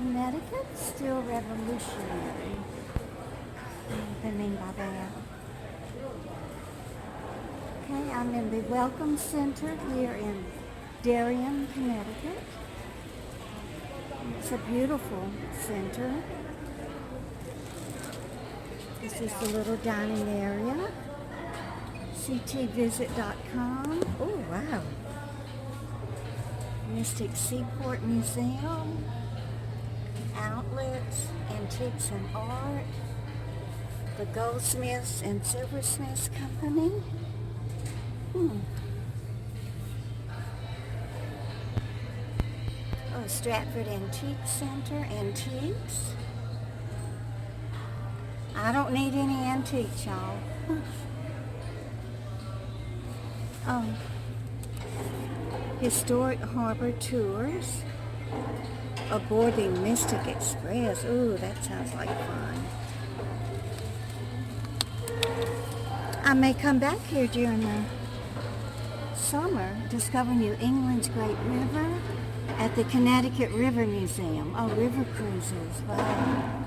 Connecticut, still revolutionary. What do they mean by that? Okay, I'm in the Welcome Center here in Darien, Connecticut. It's a beautiful center. This is the little dining area. ctvisit.com. Oh, wow. Mystic Seaport Museum. Outlets, Antiques and Art. The Goldsmiths and Silversmiths Company. Oh, Stratford Antique Center, antiques. I don't need any antiques, y'all. Oh, Historic Harbor Tours. Aboard the Mystic Express. Ooh, that sounds like fun. I may come back here during the summer, discover New England's great river at the Connecticut River Museum. Oh, river cruises. Wow.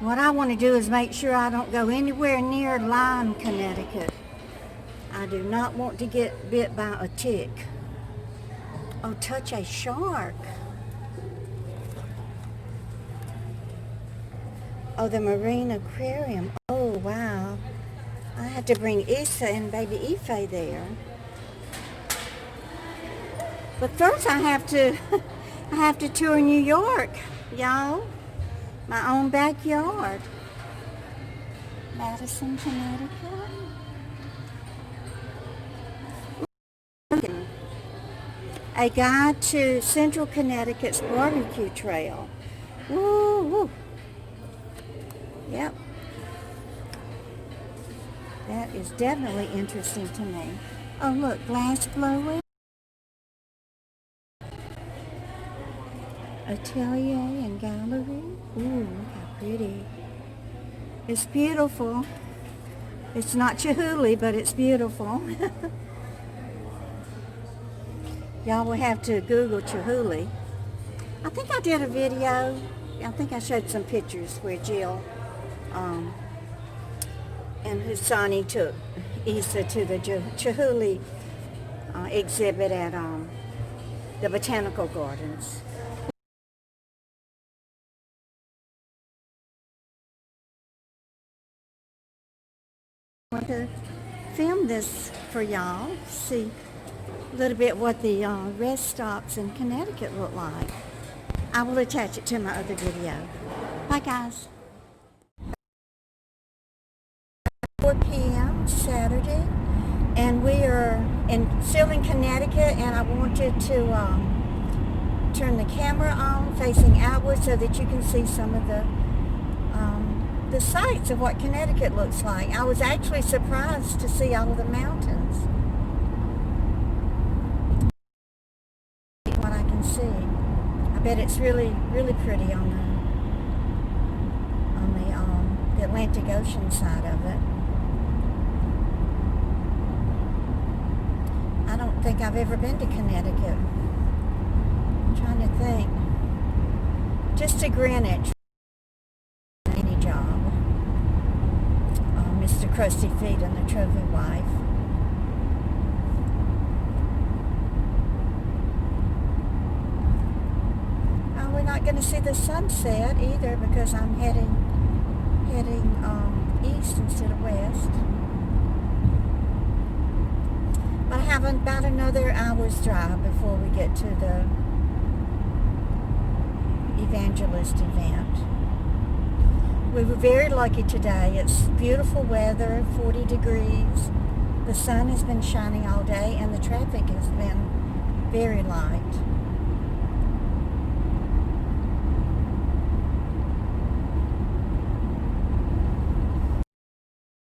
What I want to do is make sure I don't go anywhere near Lyme, Connecticut. I do not want to get bit by a tick. Oh, touch a shark. Oh, the Marine Aquarium. Oh, wow. I have to bring Issa and baby Ife there. But first I have to tour New York, y'all. My own backyard. Madison, Connecticut. A guide to Central Connecticut's barbecue trail. Woo, woo. Yep. That is definitely interesting to me. Oh, look, glass blowing. Atelier and gallery. Ooh, look how pretty. It's beautiful. It's not Chihuly, but it's beautiful. Y'all will have to Google Chihuly. I think I did a video. I think I showed some pictures where Jill and Husani took Issa to the Chihuly exhibit at the Botanical Gardens. I want to film this for y'all, see a little bit what the rest stops in Connecticut look like. I will attach it to my other video. Bye, guys. 4 p.m. Saturday, and we are still in Connecticut, and I wanted to turn the camera on facing outward so that you can see some of the sights of what Connecticut looks like. I was actually surprised to see all of the mountains. What I can see. I bet it's really, really pretty on the Atlantic Ocean side of it. I don't think I've ever been to Connecticut. I'm trying to think. Just to Greenwich. Any job. Mr. Crusty Feet and the Trophy Wife. Oh, we're not going to see the sunset either because I'm heading east instead of west. But I have about another hour's drive before we get to the evangelist event. We were very lucky today. It's beautiful weather, 40 degrees. The sun has been shining all day and the traffic has been very light.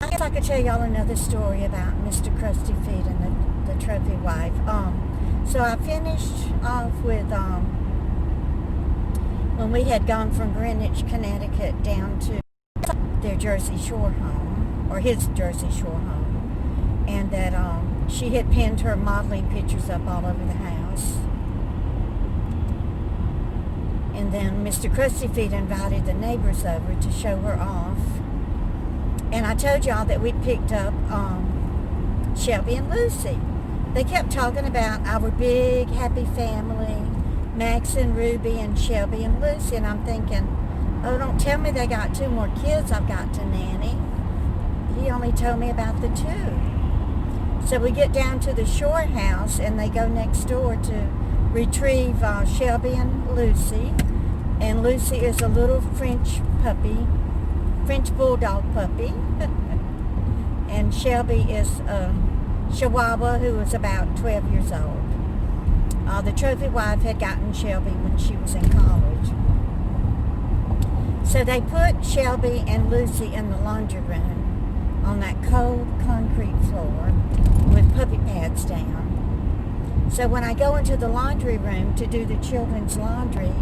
I guess I could tell y'all another story about Mr. Crusty Feet and the Trophy Wife. So I finished off with when we had gone from Greenwich, Connecticut down to their Jersey Shore home, or his Jersey Shore home, and that she had pinned her modeling pictures up all over the house. And then Mr. Crusty Feet invited the neighbors over to show her off. And I told y'all that we picked up Shelby and Lucy. They kept talking about our big, happy family, Max and Ruby and Shelby and Lucy. And I'm thinking, oh, don't tell me they got 2 more kids I've got to nanny. He only told me about the 2. So we get down to the Shore house, and they go next door to retrieve Shelby and Lucy. And Lucy is a little French puppy, French bulldog puppy. And Shelby is a Chihuahua who was about 12 years old. The trophy wife had gotten Shelby when she was in college. So they put Shelby and Lucy in the laundry room on that cold concrete floor with puppy pads down. So when I go into the laundry room to do the children's laundry,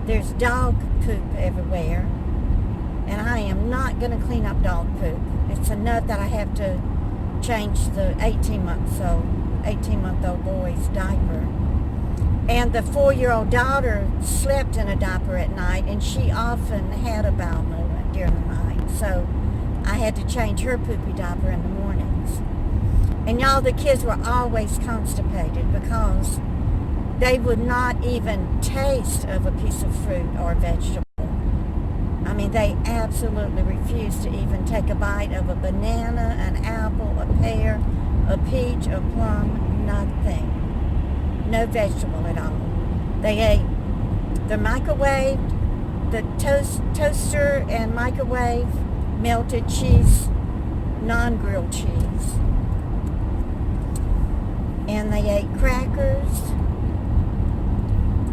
there's dog poop everywhere. And I am not going to clean up dog poop. It's enough that I have to change the 18-month-old boy's diaper. And the 4-year-old daughter slept in a diaper at night, and she often had a bowel movement during the night. So I had to change her poopy diaper in the mornings. And y'all, the kids were always constipated because they would not even taste of a piece of fruit or vegetable. I mean, they absolutely refused to even take a bite of a banana, an apple, a pear, a peach, a plum, nothing. No vegetable at all. They ate the microwave, the toaster and microwave melted cheese, non-grilled cheese. And they ate crackers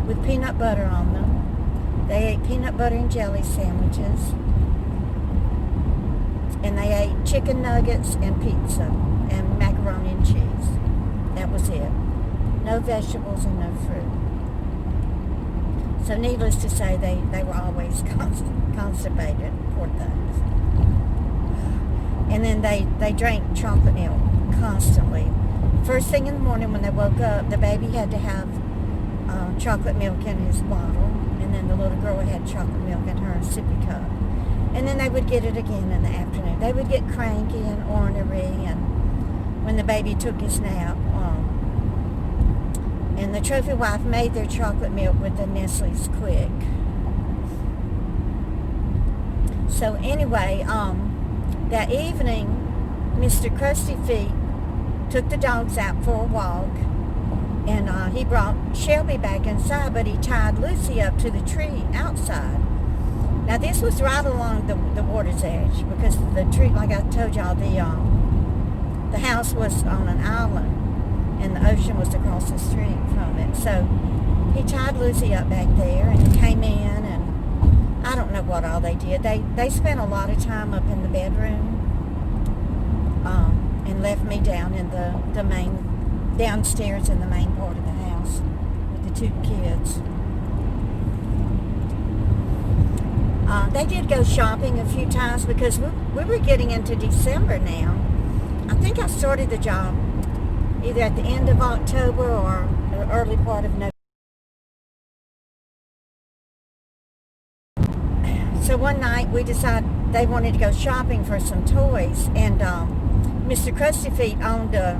with peanut butter on them. They ate peanut butter and jelly sandwiches. And they ate chicken nuggets and pizza and macaroni and cheese. That was it. No vegetables and no fruit. So needless to say, they were always constipated, poor things. And then they drank chocolate milk constantly. First thing in the morning when they woke up, the baby had to have chocolate milk in his bottle, and then the little girl had chocolate milk in her sippy cup. And then they would get it again in the afternoon. They would get cranky and ornery, and when the baby took his nap, and the trophy wife made their chocolate milk with the Nestle's Quick. So anyway, that evening, Mr. Crusty Feet took the dogs out for a walk, and he brought Shelby back inside, but he tied Lucy up to the tree outside. Now this was right along the water's edge, because the tree, like I told y'all, the house was on an island, and the ocean was across the street from it. So he tied Lucy up back there, and he came in, and I don't know what all they did. They spent a lot of time up in the bedroom, and left me down in the main, downstairs in the main part of the house with the 2 kids. They did go shopping a few times because we were getting into December now. I think I started the job either at the end of October or the early part of November. So one night we decided they wanted to go shopping for some toys, and Mr. Crusty Feet owned it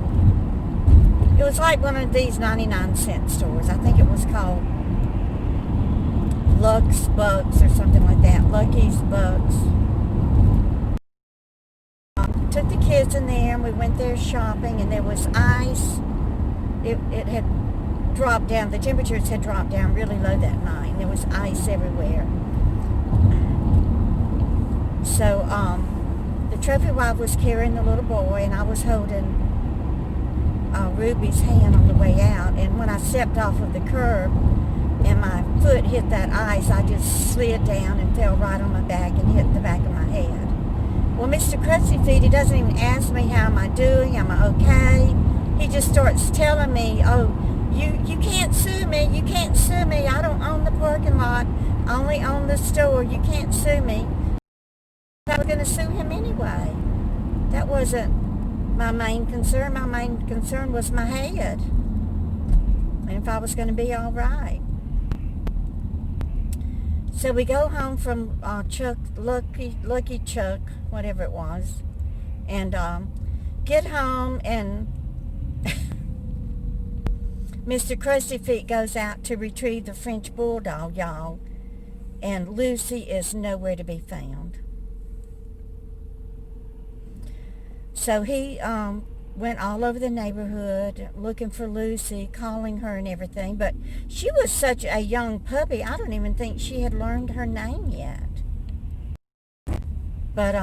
was like one of these 99-cent stores. I think it was called Lux Bucks or something like that. Lucky's Bucks. Took the kids in there, and we went there shopping, and there was ice. It had dropped down. The temperatures had dropped down really low that night, and there was ice everywhere. So the trophy wife was carrying the little boy, and I was holding Ruby's hand on the way out. And when I stepped off of the curb and my foot hit that ice, I just slid down and fell right on my back and hit the back of my head. Well, Mr. Crusty Feet, he doesn't even ask me how am I doing, am I okay? He just starts telling me, oh, you can't sue me, you can't sue me, I don't own the parking lot, I only own the store, you can't sue me. I was going to sue him anyway. That wasn't my main concern. My main concern was my head, and if I was going to be all right. So we go home from Lucky Chuck, whatever it was, and get home, and Mr. Crusty Feet goes out to retrieve the French Bulldog, y'all, and Lucy is nowhere to be found. So he went all over the neighborhood looking for Lucy, calling her and everything, but she was such a young puppy, I don't even think she had learned her name yet. But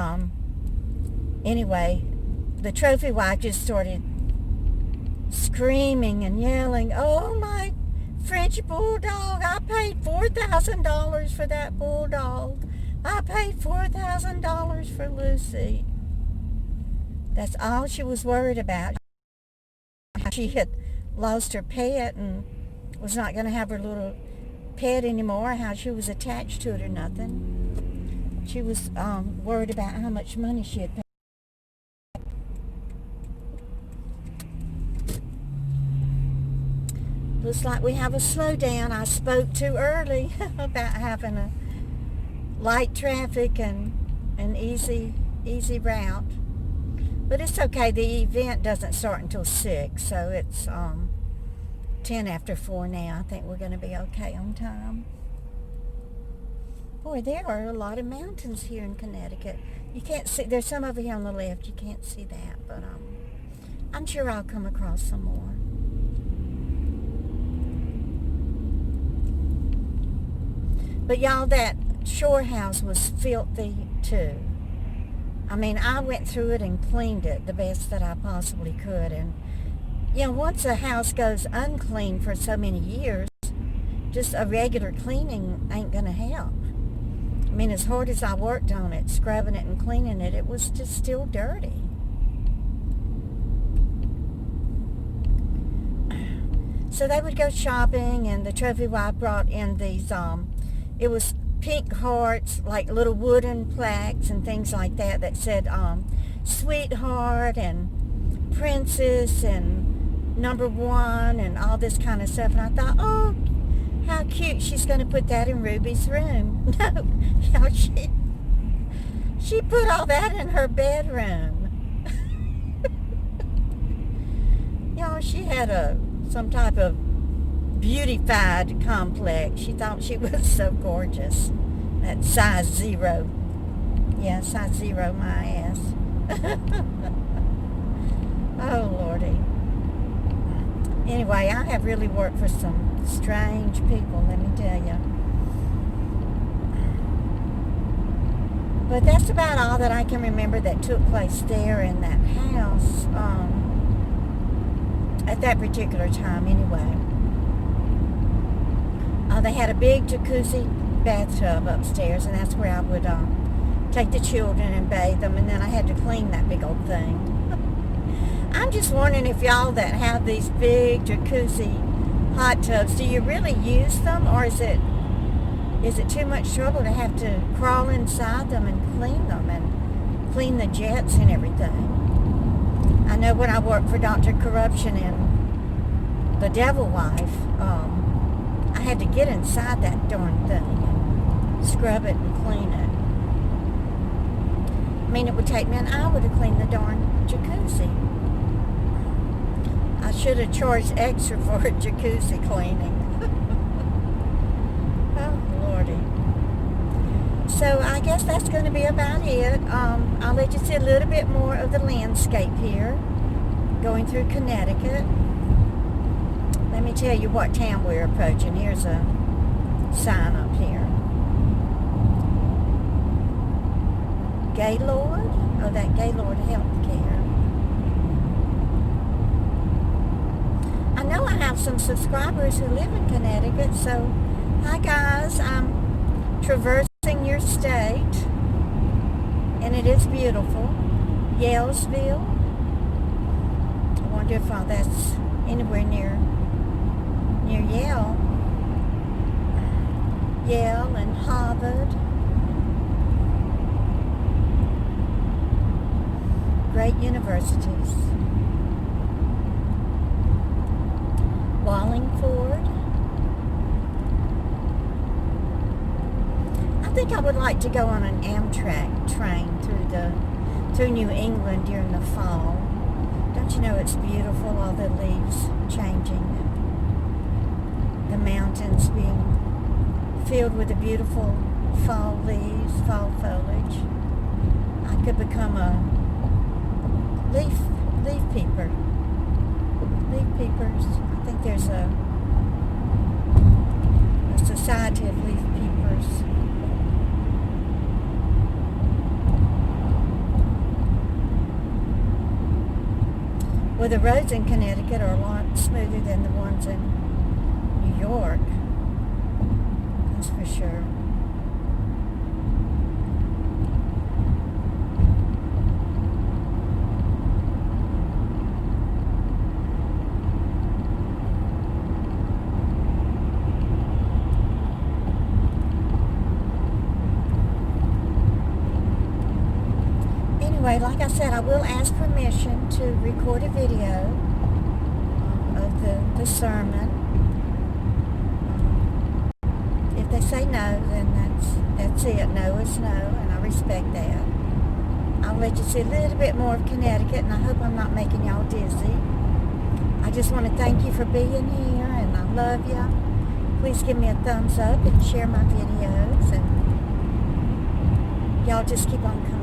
anyway, the trophy wife just started screaming and yelling, "Oh, my French Bulldog, I paid $4,000 for that Bulldog. I paid $4,000 for Lucy." That's all she was worried about. She had lost her pet and was not going to have her little pet anymore, how she was attached to it or nothing. She was worried about how much money she had paid. Looks like we have a slowdown. I spoke too early about having a light traffic and an easy route. But it's okay. The event doesn't start until 6, so it's 10 after 4 now. I think we're going to be okay on time. Boy, there are a lot of mountains here in Connecticut. You can't see. There's some over here on the left. You can't see that, but I'm sure I'll come across some more. But y'all, that shore house was filthy too. I mean, I went through it and cleaned it the best that I possibly could. And, you know, once a house goes unclean for so many years, just a regular cleaning ain't going to help. I mean, as hard as I worked on it, scrubbing it and cleaning it, it was just still dirty. So they would go shopping, and the trophy wife brought in these, it was pink hearts, like little wooden plaques and things like that that said sweetheart and princess and #1 and all this kind of stuff. And I thought, oh, how cute, she's going to put that in Ruby's room. No, you know, she put all that in her bedroom. You know, she had some type of beautified complex. She thought she was so gorgeous. That size 0. Yeah, size 0, my ass. Oh, Lordy. Anyway, I have really worked for some strange people, let me tell you. But that's about all that I can remember that took place there in that house at that particular time, anyway. They had a big jacuzzi bathtub upstairs, and that's where I would take the children and bathe them, and then I had to clean that big old thing. I'm just wondering if y'all that have these big jacuzzi hot tubs, do you really use them, or is it too much trouble to have to crawl inside them and clean them and clean the jets and everything? I know when I worked for Dr. Corruption in The Devil Wife, I had to get inside that darn thing and scrub it and clean it. I mean, it would take me an hour to clean the darn jacuzzi. I should have charged extra for a jacuzzi cleaning. Oh, Lordy. So I guess that's going to be about it. I'll let you see a little bit more of the landscape here, going through Connecticut. Let me tell you what town we're approaching. Here's a sign up here. Gaylord? Oh, that Gaylord Healthcare. I know I have some subscribers who live in Connecticut, so hi guys. I'm traversing your state, and it is beautiful. Yalesville. I wonder if that's anywhere near Yale. Yale and Harvard. great universities. Wallingford. I think I would like to go on an Amtrak train through New England during the fall. Don't you know it's beautiful, all the leaves changing, the mountains being filled with the beautiful fall leaves, fall foliage. I could become a leaf peeper. Leaf peepers. I think there's a society of leaf peepers. Well, the roads in Connecticut are a lot smoother than the ones in New York. That's for sure. Anyway, like I said, I will ask permission to record a video of the sermon. If they say no, then that's it. No is no, and I respect that. I'll let you see a little bit more of Connecticut, and I hope I'm not making y'all dizzy. I just want to thank you for being here, and I love you. Please give me a thumbs up and share my videos, and y'all just keep on coming.